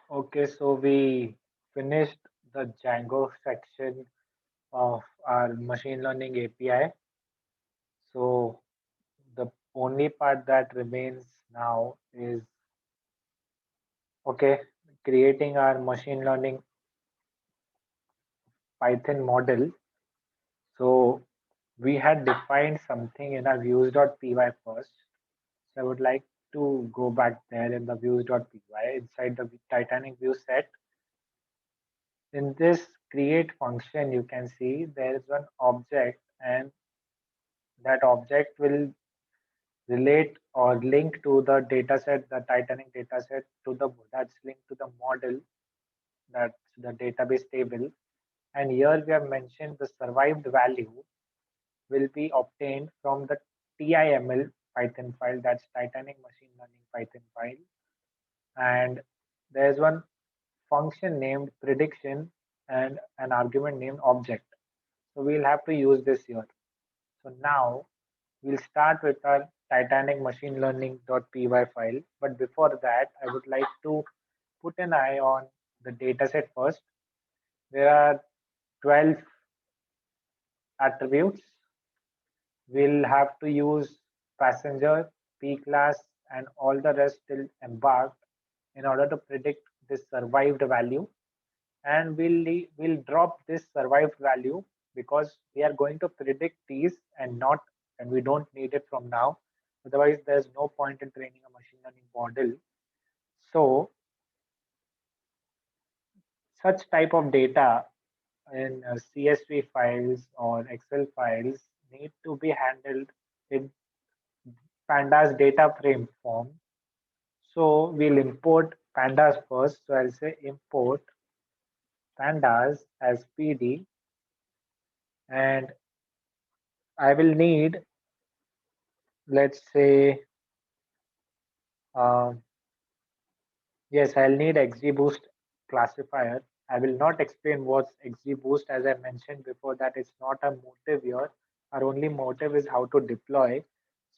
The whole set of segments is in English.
Okay, so we finished the Django section of our machine learning API. So the only part that remains now is okay, creating our machine learning Python model. So we had defined something in our views.py first. So I would like to go back there in the views.py inside the Titanic view set. In this create function, you can see there is one object, and that object will relate or link to the dataset, the Titanic dataset to the that's linked to the model, that's the database table. And here we have mentioned the survived value will be obtained from the TIML Python file, that's Titanic Machine Learning Python file. And there's one function named prediction and an argument named object. So we'll have to use this here. So now we'll start with our Titanic machine learning.py file. But before that, I would like to put an eye on the dataset first. There are 12 attributes. We'll have to use passenger, P class, and all the rest till embarked in order to predict this survived value. And we'll drop this survived value because we are going to predict these and we don't need it from now. Otherwise, there's no point in training a machine learning model. So such type of data in CSV files or Excel files need to be handled in pandas data frame form. So we'll import pandas first. So I'll say import pandas as PD, and I will need, let's say, um, yes, I'll need XGBoost classifier. I will not explain what's XGBoost, as I mentioned before that it's not a motive here. Our only motive is how to deploy.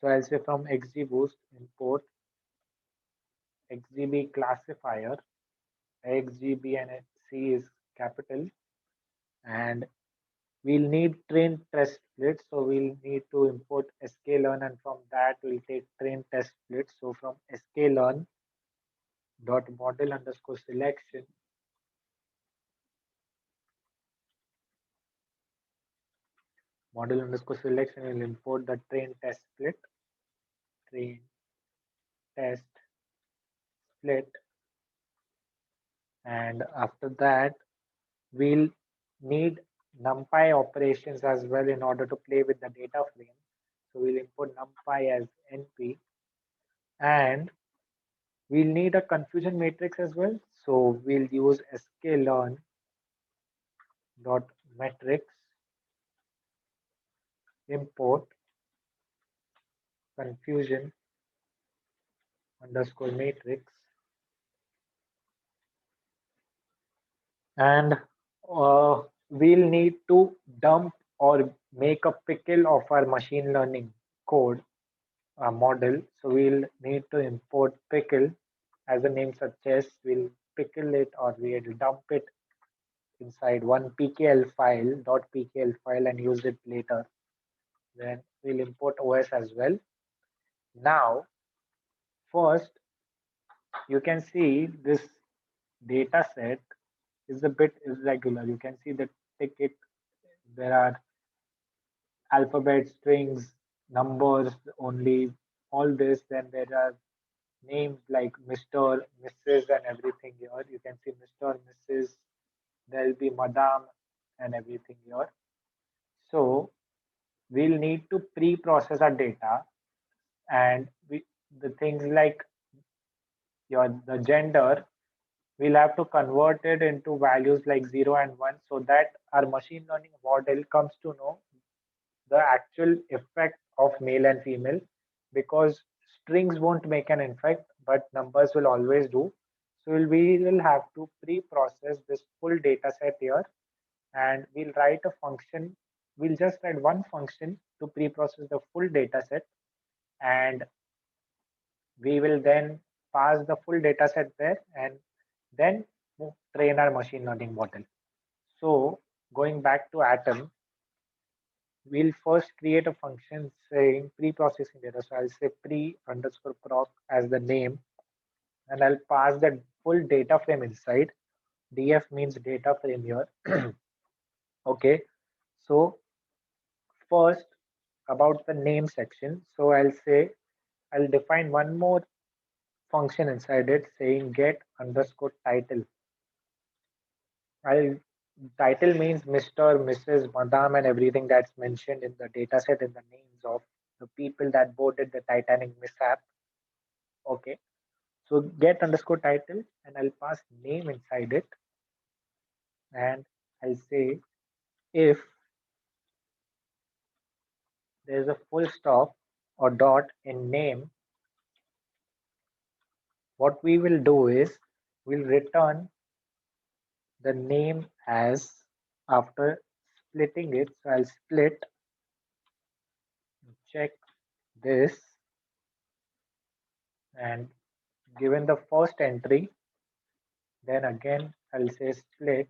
So I'll say from XGBoost import XGB classifier. XGB and C is capital, and we'll need train test split. So we'll need to import sklearn, and from that we'll take train test split. So from sklearn dot model underscore selection, model underscore selection will import the train test split, train test split, and after that we'll need numpy operations as well in order to play with the data frame. So we'll import numpy as np, and we'll need a confusion matrix as well. So we'll use sklearn dot metrics import confusion underscore matrix, and we'll need to dump or make a pickle of our machine learning code model. So we'll need to import pickle, as the name suggests. We'll pickle it or we'll dump it inside one pkl file, .pkl file, and use it later. Then we'll import OS as well. Now, first, you can see this data set is a bit irregular. You can see the ticket, there are alphabet strings, numbers only, all this. Then there are names like Mr., Mrs., and everything here. You can see Mr., Mrs., there'll be Madam, and everything here. So we'll need to pre-process our data, and the things like the gender, we'll have to convert it into values like 0 and 1, so that our machine learning model comes to know the actual effect of male and female, because strings won't make an effect but numbers will always do. So we will have to pre-process this full data set here, and we'll write a function. We'll just write one function to pre-process the full data set, and we will then pass the full data set there, and then train our machine learning model. So going back to Atom, we'll first create a function saying pre-processing data. So I'll say pre underscore proc as the name, and I'll pass the full data frame inside. DF means data frame here. Okay. So first about the name section. So I'll say I'll define one more function inside it saying get underscore title. I'll Title means Mr., Mrs., Madam, and everything that's mentioned in the dataset in the names of the people that boarded the Titanic mishap. Okay. So get underscore title, and I'll pass name inside it, and I'll say if there's a full stop or dot in name, what we will do is we'll return the name as after splitting it. So I'll split, check this, and given the first entry, then again I'll say split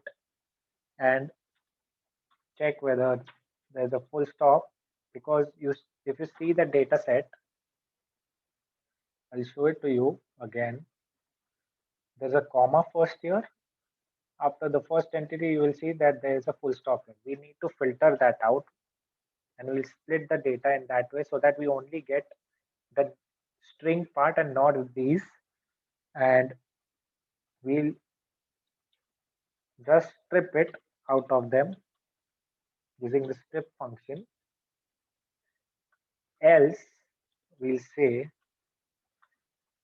and check whether there's a full stop, because if you see the data set, I'll show it to you again. There's a comma first here. After the first entity, you will see that there is a full stop here. We need to filter that out, and we'll split the data in that way so that we only get the string part and not these. And we'll just strip it out of them using the strip function. Else, we'll say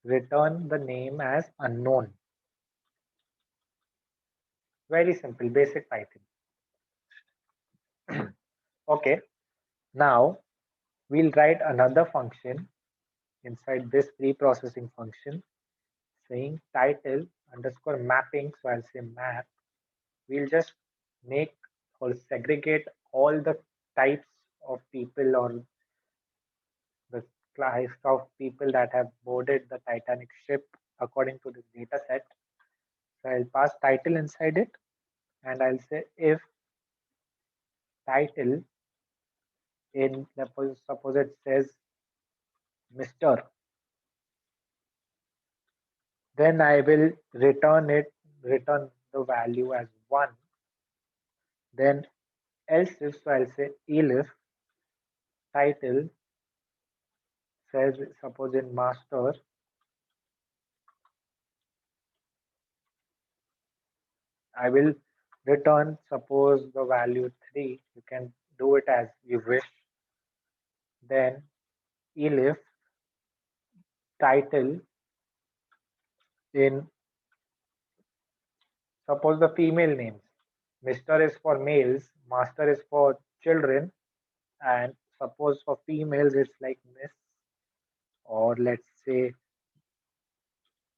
return the name as unknown. Very simple, basic Python. Okay, now we'll write another function inside this pre-processing function saying title underscore mapping. So I'll say map. We'll just make or segregate all the types of people or the class of people that have boarded the Titanic ship according to this data set. So I'll pass title inside it, and I'll say if title in suppose it says Mr., then I will return the value as 1. Then else if, so I'll say elif title says suppose in master, I will return suppose the value 3. You can do it as you wish. Then elif title in suppose the female names. Mr. is for males, master is for children, and suppose for females it's like miss, or let's say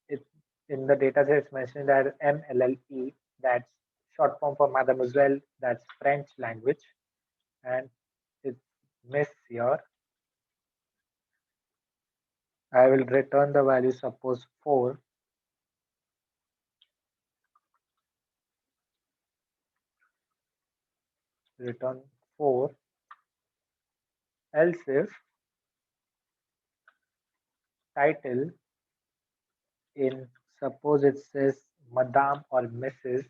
it in the data set it's mentioned as MLLE, that's short form for mademoiselle, that's French language, and it's miss here. I will return the value suppose 4. Return 4. Else if title in suppose it says Madame or Mrs.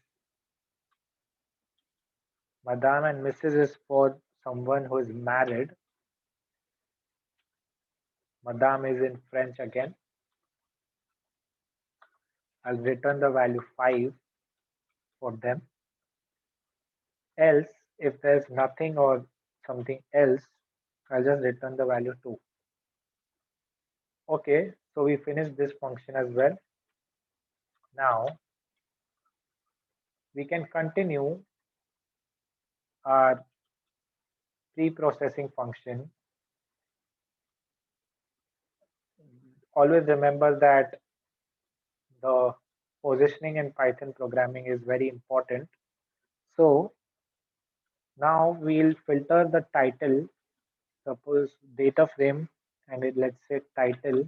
Madame and Mrs. is for someone who is married. Madame is in French again. I'll return the value 5 for them. Else, if there's nothing or something else, I'll just return the value 2. Okay, so we finished this function as well. Now, we can continue our pre-processing function. Always remember that the positioning in Python programming is very important. So now we'll filter the title, suppose data frame, and let's say title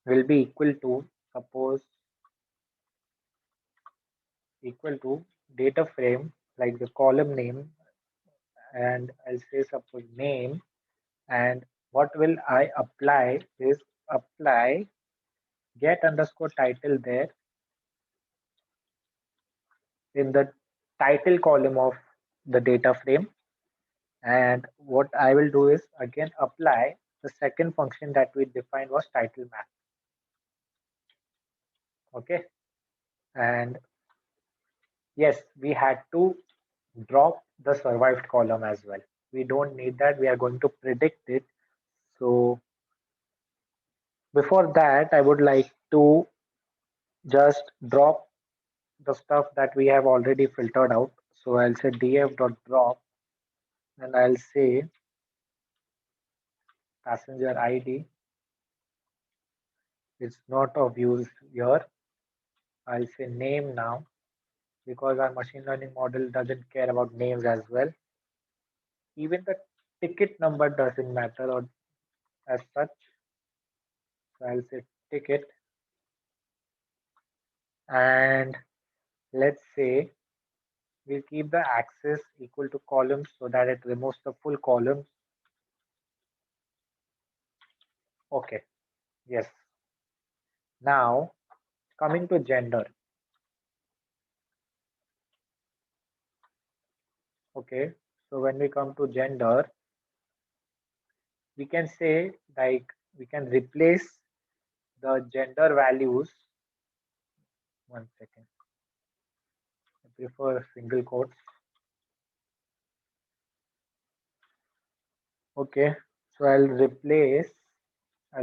will be equal to, suppose, equal to data frame, like the column name, and I'll say suppose name, and what will I apply is apply get underscore title there in the title column of the data frame. And what I will do is again apply the second function that we defined was title map. Okay. And yes, we had to drop the survived column as well. We don't need that. We are going to predict it. So before that, I would like to just drop the stuff that we have already filtered out. So I'll say df.drop and I'll say passenger ID. It's not of use here. I'll say name now because our machine learning model doesn't care about names as well. Even the ticket number doesn't matter or as such. So I'll say ticket and let's say we'll keep the axis equal to columns so that it removes the full columns. Okay, yes. Now coming to gender. Okay, so when we come to gender, we can say like we can replace the gender values. One second. I prefer single quotes. Okay, so I'll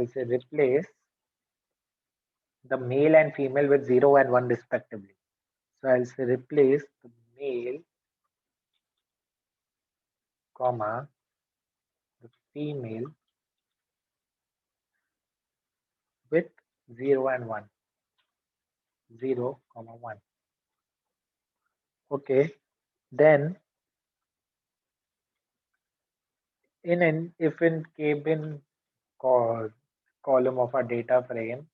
say replace the male and female with 0 and 1 respectively. So I'll say replace the male, comma, the female with 0 and 1. 0, comma 1. Okay, then if in cabin column of our data frame,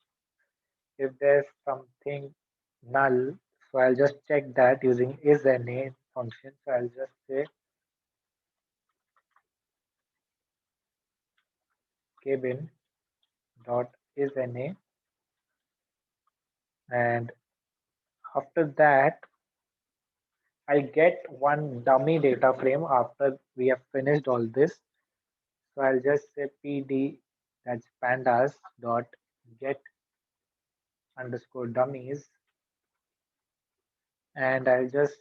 if there's something null, so I'll just check that using isNA function. So I'll just say cabin dot isNA, and after that I get one dummy data frame after we have finished all this. So I'll just say pd, that's pandas dot get underscore dummies, and I'll just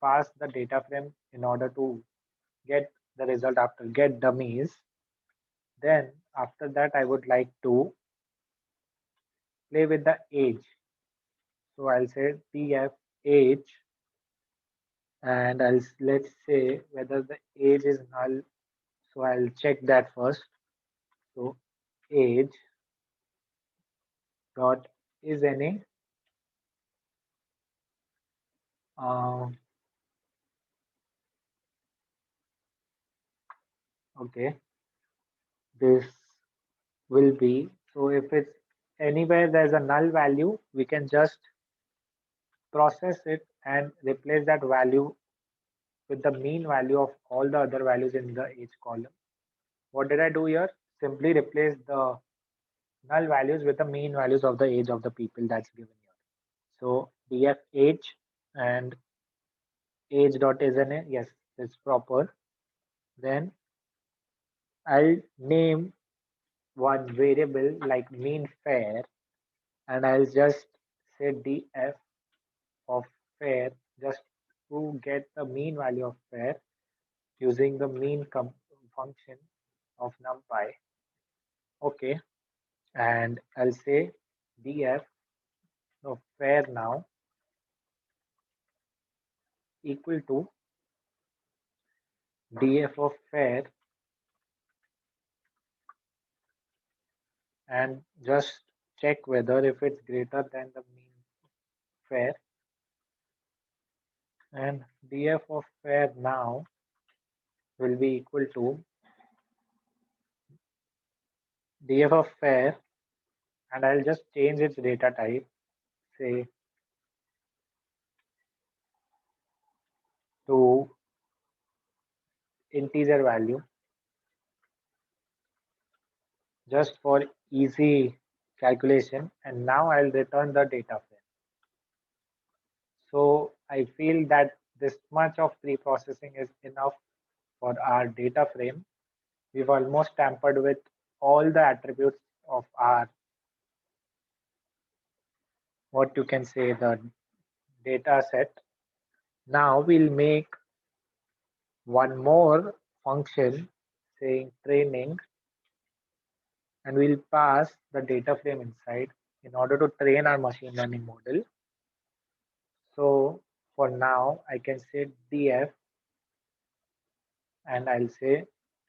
pass the data frame in order to get the result after get dummies. Then after that I would like to play with the age. So I'll say tf age, and let's say whether the age is null. So I'll check that first. So age dot is any okay, this will be, so if it's anywhere there's a null value, we can just process it and replace that value with the mean value of all the other values in the age column. What did I do here? Simply replace the null values with the mean values of the age of the people that's given here. So df age and age dot is an yes, it's proper. Then I'll name one variable like mean fair, and I'll just say df of fair just to get the mean value of fair using the function of numpy. Okay, and I'll say df of fair now equal to df of fair, and just check whether if it's greater than the mean fair, and df of fair now will be equal to df of fair and I'll just change its data type, say to integer value, just for easy calculation. And now I'll return the data frame. So I feel that this much of pre-processing is enough for our data frame. We've almost tampered with all the attributes of our, what you can say, the data set. Now we'll make one more function saying training, and we'll pass the data frame inside in order to train our machine learning model. So for now, I can say df, and I'll say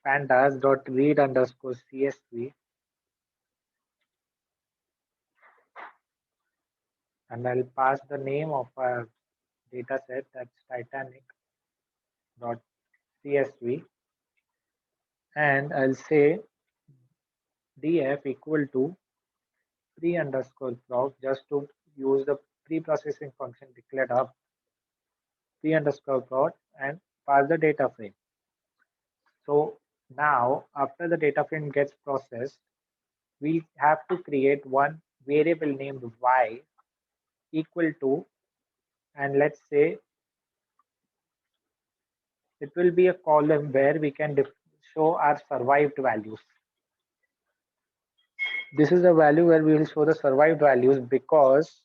pandas dot read underscore csv, and I'll pass the name of our data set, that's Titanic dot csv, and I'll say df equal to pre underscore proc, just to use the pre-processing function declared up, pre underscore proc, and pass the data frame. So now after the data frame gets processed, we have to create one variable named y equal to, and let's say it will be a column where we can show our survived values. This is a value where we will show the survived values because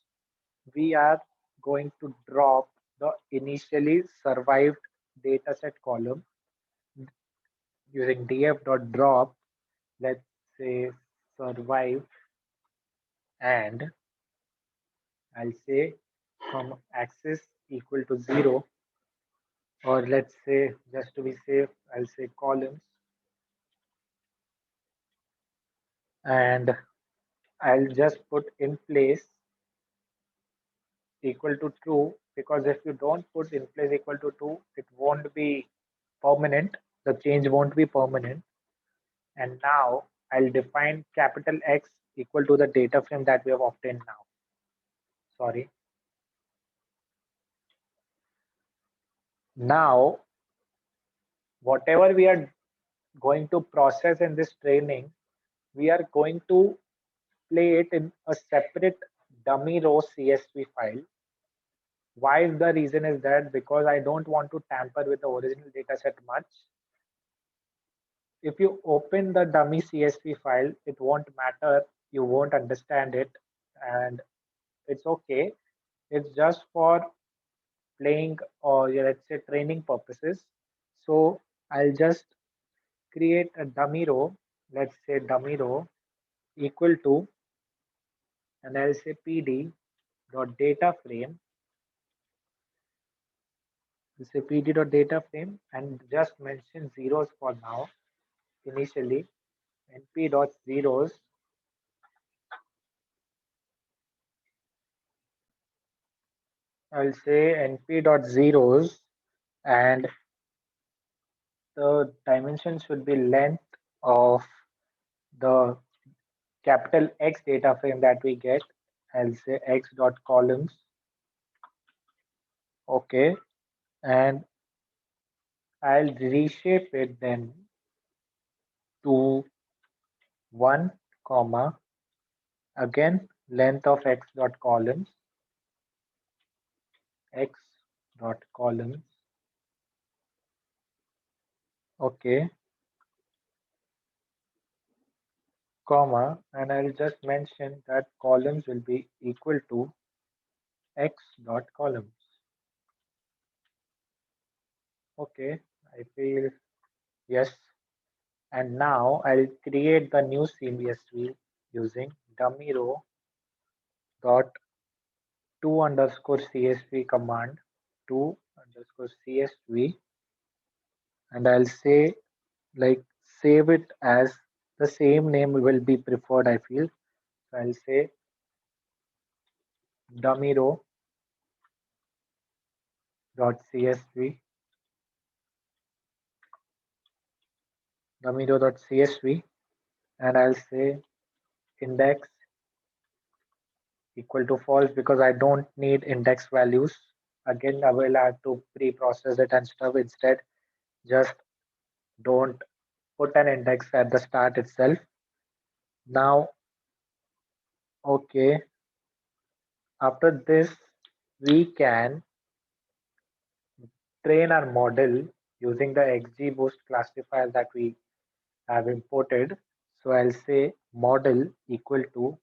we are going to drop the initially survived dataset column using df.drop, let's say survive, and I'll say from axis equal to 0, or let's say just to be safe, I'll say columns, and I'll just put in place equal to true, because if you don't put in place equal to 2, it won't be permanent. The change won't be permanent. And now I'll define capital X equal to the data frame that we have obtained now. Sorry. Now, whatever we are going to process in this training, we are going to play it in a separate dummy row CSV file. Why is the reason is that because I don't want to tamper with the original dataset much. If you open the dummy CSV file, it won't matter. You won't understand it, and it's okay. It's just for playing, or let's say training purposes. So I'll just create a dummy row. Let's say dummy row equal to, and I'll say pd dot data frame. I'll say pd dot data frame and just mention zeros for now initially. np dot zeros. I'll say np dot zeros, and the dimension should be length of the capital X data frame that we get. I'll say x dot columns. Okay, and I'll reshape it then to 1 comma, again length of x dot columns, x dot columns. Okay, comma, and I'll just mention that columns will be equal to x dot columns. Okay, I feel yes. And now I'll create the new CSV using dummy row dot to underscore CSV command, to underscore CSV, and I'll say like save it as the same name will be preferred, I feel. So I'll say dummy row dot CSV, dummy row dot CSV, and I'll say index equal to false because I don't need index values. Again, I will have to pre-process it and stuff. Instead, just don't put an index at the start itself. Now, okay, after this, we can train our model using the XGBoost classifier that we have imported. So I'll say model equal to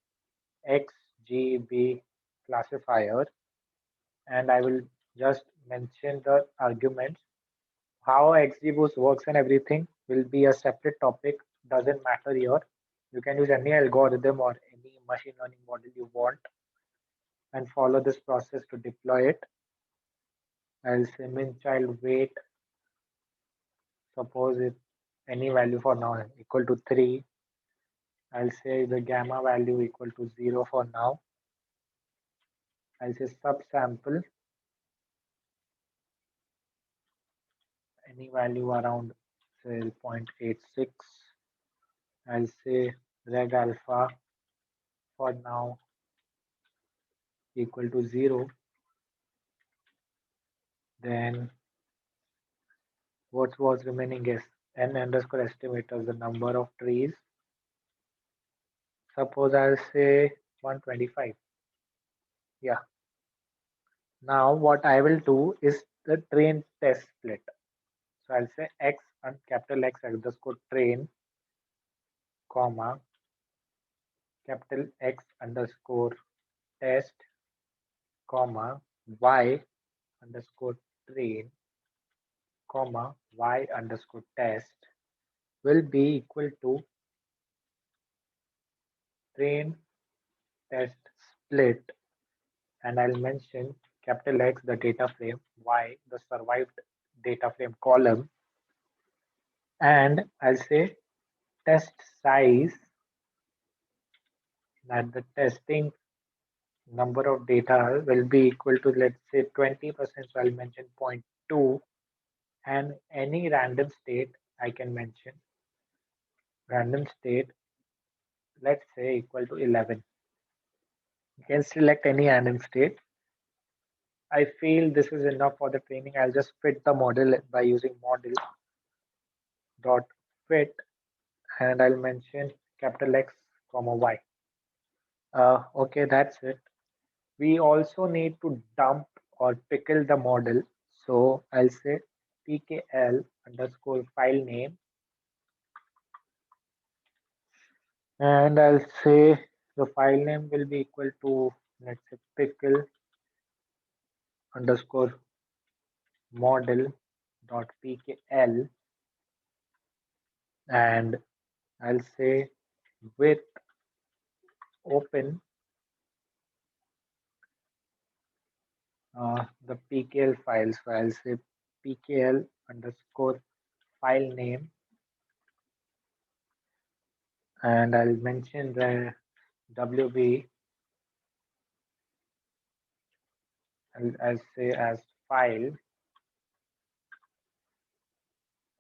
XGB classifier, and I will just mention the arguments. How XGBoost works and everything will be a separate topic, doesn't matter here. You can use any algorithm or any machine learning model you want and follow this process to deploy it. I'll say min child weight, suppose it any value for now equal to 3. I'll say the gamma value equal to 0 for now. I'll say subsample, any value around say 0.86. I'll say reg alpha for now equal to 0. Then what was remaining is n underscore estimator, the number of trees. Suppose I'll say 125. Yeah. Now what I will do is the train test split. So I'll say x and capital X underscore train, comma, capital X underscore test, comma, y underscore train, comma, y underscore test will be equal to train test split, and I'll mention capital X the data frame, Y the survived data frame column, and I'll say test size, that the testing number of data will be equal to, let's say, 20%. So I'll mention zero point 0.2, and any random state I can mention random state, let's say equal to 11. You can select any random state. I feel this is enough for the training. I'll just fit the model by using model dot fit, and I'll mention capital X comma Y. Okay, that's it. We also need to dump or pickle the model. So I'll say pkl underscore file name, and I'll say the file name will be equal to, let's say, pickle underscore model dot pkl, and I'll say with open the pkl files. So I'll say pkl underscore file name, and I'll mention the wb. I'll say as file.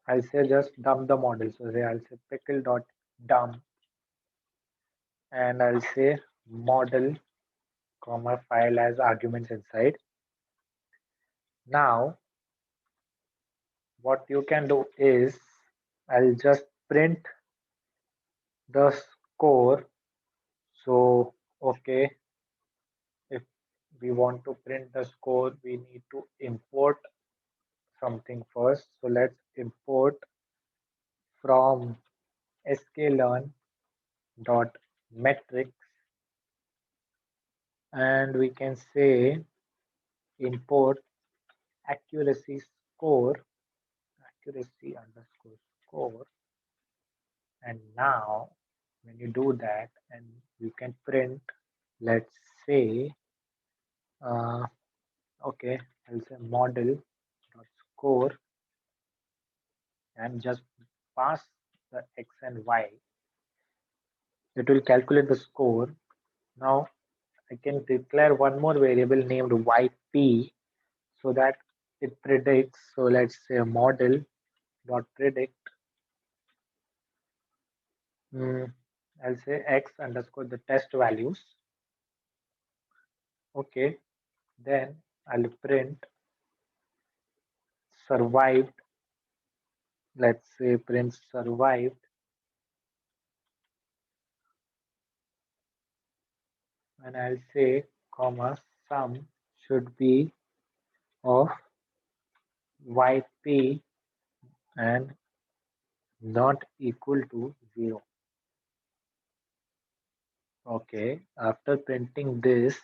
I'll say just dump the model. So say I'll say pickle dot dump, and I'll say model comma file as arguments inside. Now what you can do is I'll just print the score. So okay, if we want to print the score, we need to import something first. So let's import from sklearn dot metrics, and we can say import accuracy score, accuracy underscore score. And now when you do that, and you can print, let's say okay, I'll say model dot score, and just pass the x and y. It will calculate the score. Now I can declare one more variable named yp, so that it predicts. So let's say model dot predict, I'll say x underscore the test values, Okay, then I'll print survived. Let's say print survived, and I'll say comma sum should be of yp and not equal to 0. Okay, after printing this,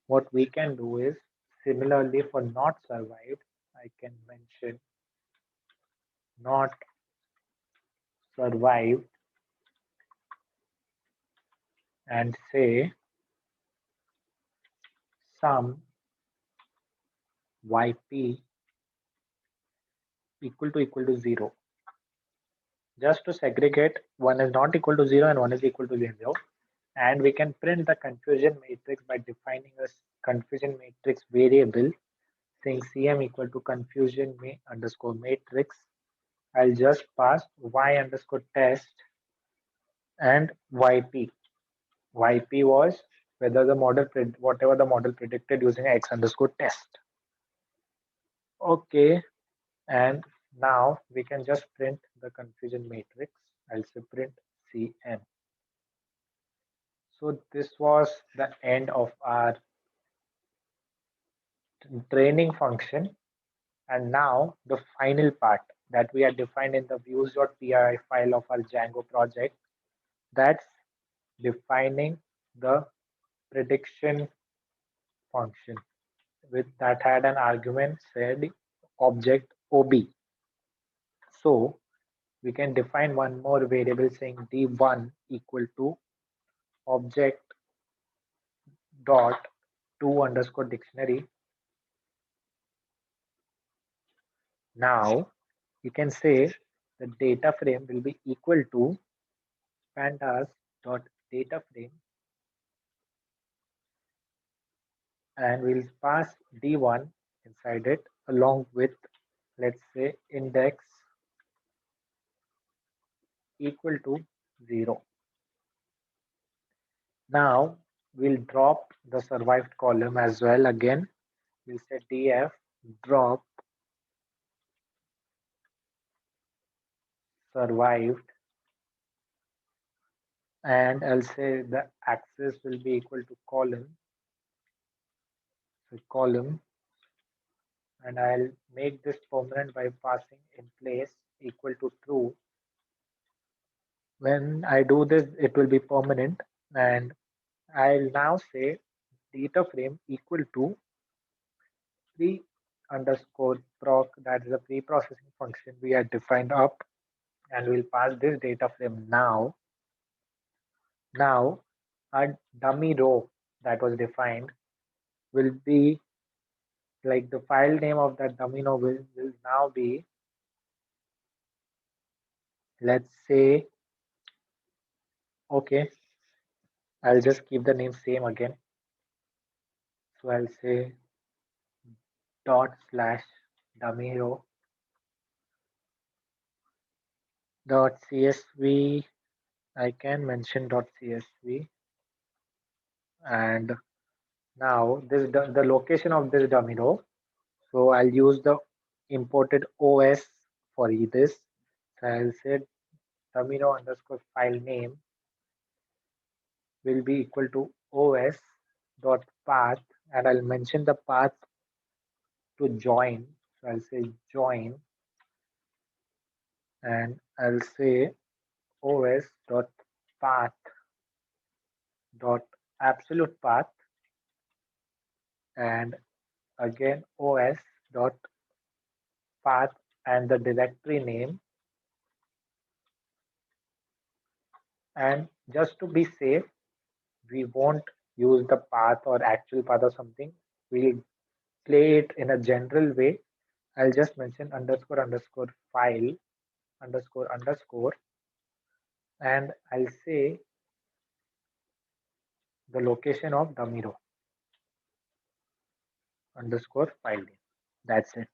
what we can do is similarly for not survived, I can mention not survived and say sum yp equal to 0. Just to segregate, one is not equal to 0 and one is equal to 0. And we can print the confusion matrix by defining a confusion matrix variable saying cm equal to confusion underscore matrix. I'll just pass y underscore test and yp. Yp was whether the model whatever the model predicted using x underscore test. Okay, and now we can just print the confusion matrix. I'll say print cm. So this was the end of our training function. And now the final part that we are defined in the views.py file of our Django project, that's defining the prediction function with that had an argument said object ob. So we can define one more variable saying d1 equal to object dot to underscore dictionary. Now you can say the data frame will be equal to pandas dot data frame, and we'll pass d1 inside it along with, let's say, index equal to 0. Now we'll drop the survived column as well. Again, we'll say df drop survived, and I'll say the axis will be equal to column. So column, and I'll make this permanent by passing in place equal to true. When I do this, it will be permanent, and I'll now say data frame equal to pre underscore proc, that is a pre-processing function we had defined up, and we'll pass this data frame now. Now our dummy row that was defined will be like the file name of that dummy row will now be, let's say, okay, I'll just keep the name same again. So I'll say dot slash dummy row dot csv. I can mention dot csv, and now this the location of this dummy row. So I'll use the imported OS for this. So I'll say dummy row underscore file name will be equal to OS dot path, and I'll mention the path to join. So I'll say join, and I'll say OS dot path dot absolute path, and again OS dot path and the directory name. And just to be safe, we won't use the path or actual path or something. We'll play it in a general way. I'll just mention underscore underscore file underscore underscore, and I'll say the location of dummy row underscore file name. That's it.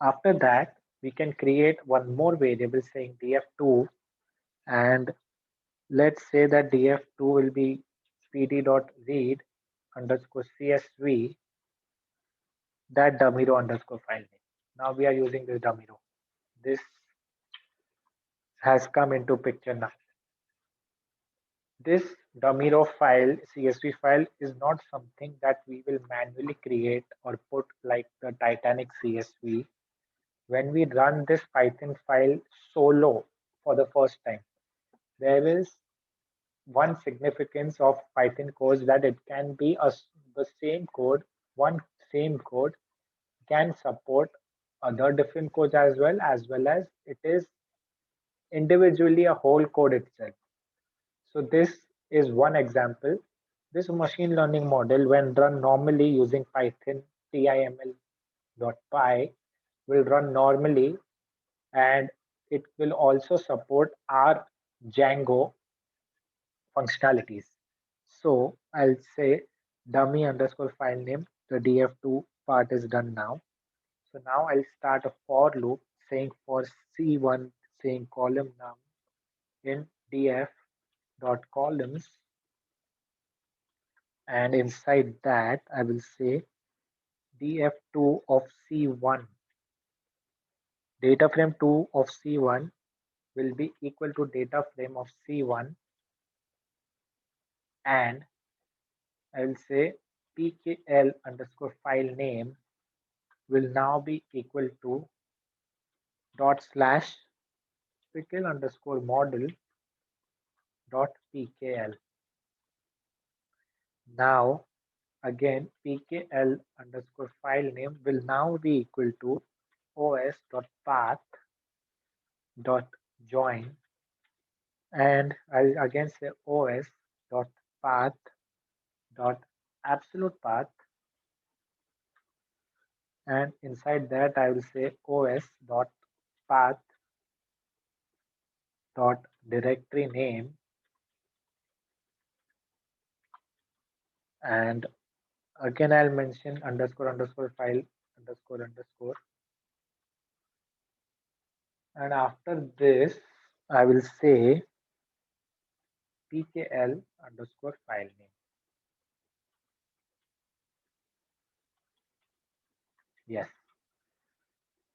After that, we can create one more variable saying df2, and let's say that df2 will be pd.read underscore csv that dummy row underscore file name. Now we are using this dummy row. This has come into picture now. This dummy row file, CSV file, is not something that we will manually create or put like the Titanic CSV. When we run this Python file solo for the first time, there is one significance of Python codes that it can be the same code, one same code can support other different codes as well as it is individually a whole code itself. So this is one example. This machine learning model, when run normally using Python TIML.py, will run normally, and it will also support our Django functionalities. So I'll say dummy underscore file name. The df2 part is done now. So now I'll start a for loop saying for C1 saying column num in df dot columns, and inside that I will say df2 of C1, data frame 2 of C1 will be equal to data frame of C1, and I will say pkl underscore file name will now be equal to dot slash pickle underscore model dot pkl. Now again pkl underscore file name will now be equal to os dot path dot join, and I'll again say os dot path dot absolute path, and inside that I will say os dot path dot directory name, and again I'll mention underscore underscore file underscore underscore, and after this I will say pkl underscore file name. Yes.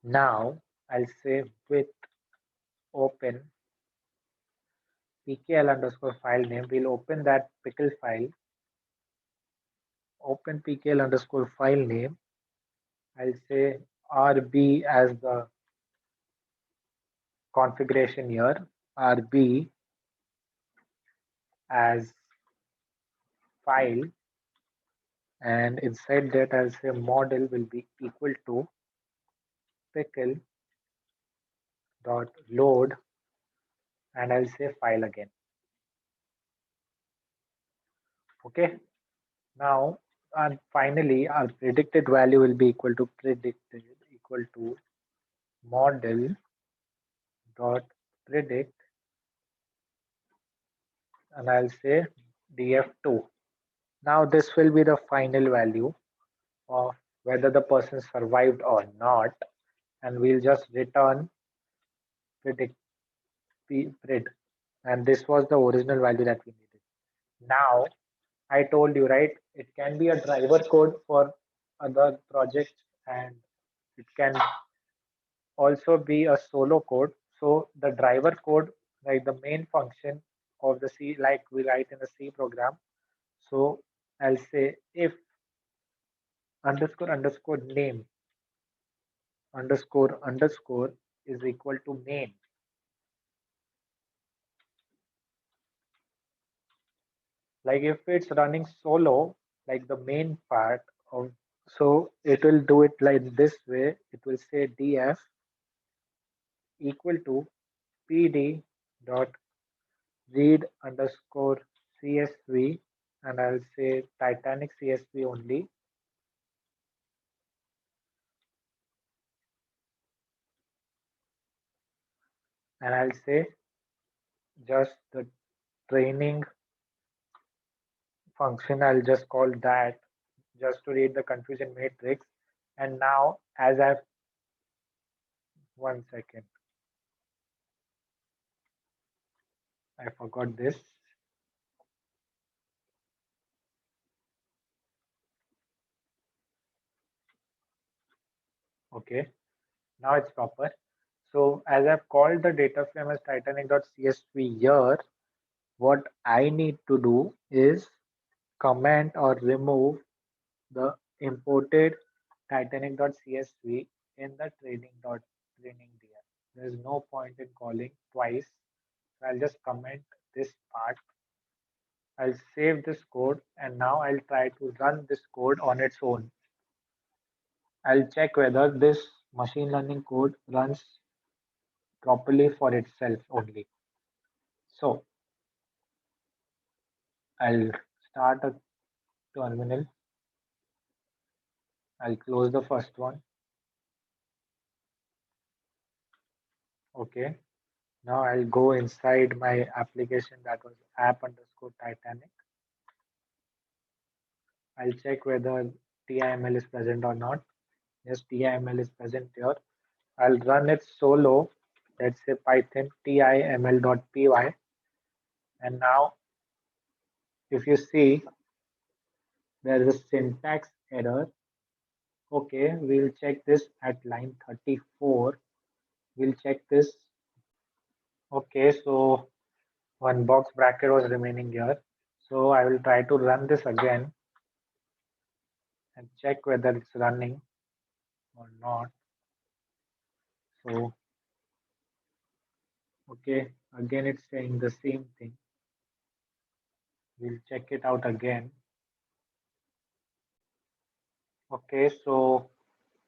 Now I'll say with open pkl underscore file name. We'll open that pickle file. Open pkl underscore file name. I'll say rb as the configuration here. rb as file, and inside that I'll say model will be equal to pickle dot load, and I'll say file again. Okay. Now, and finally, our predicted value will be equal to predicted equal to model dot predict, and I'll say df2. Now this will be the final value of whether the person survived or not, and we'll just return predict pred, and this was the original value that we needed. Now I told you, right, it can be a driver code for other projects, and it can also be a solo code. So the driver code, like the main function of the C, like we write in a C program. So I'll say if underscore underscore name underscore underscore is equal to main. Like if it's running solo, like the main part of, so it will do it like this way. It will say df equal to pd dot read underscore csv, and I'll say Titanic CSV only, and I'll say just the training function, I'll just call that just to read the confusion matrix. And now as I've, one second, I forgot this. Okay, now it's proper. So as I've called the data frame as titanic.csv here, what I need to do is comment or remove the imported titanic.csv in the training dir. There's no point in calling twice. So I'll just comment this part. I'll save this code and now I'll try to run this code on its own. I'll check whether this machine learning code runs properly for itself only. So I'll start a terminal. I'll close the first one. Okay. Now I'll go inside my application that was app underscore Titanic. I'll check whether TIML is present or not. Yes, TIML is present here. I'll run it solo. Let's say Python timl.py. And now if you see there is a syntax error. Okay, we'll check this at line 34. We'll check this. Okay, so one box bracket was remaining here. So I will try to run this again and check whether it's running or not. So, okay, again it's saying the same thing. We'll check it out again. Okay, so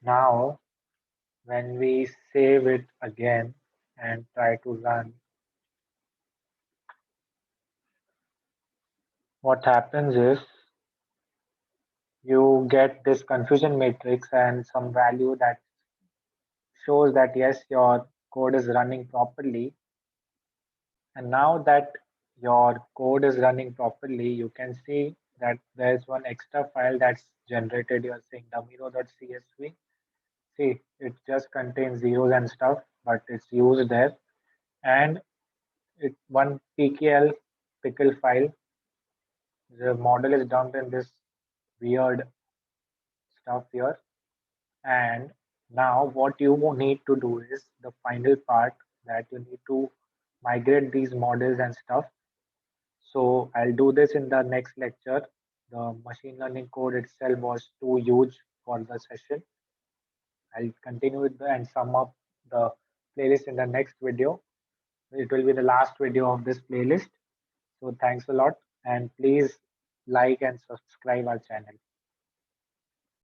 now when we save it again and try to run, what happens is you get this confusion matrix and some value that shows that yes, your code is running properly. And now that your code is running properly, you can see that there's one extra file that's generated. You're saying dummy.csv. See, it just contains zeros and stuff, but it's used there. And it one pkl pickle file. The model is dumped in this weird stuff here. And now what you need to do is the final part that you need to migrate these models and stuff. So I'll do this in the next lecture. The machine learning code itself was too huge for the session. I'll continue with and sum up the playlist in the next video. It will be the last video of this playlist. So thanks a lot and please like and subscribe our channel.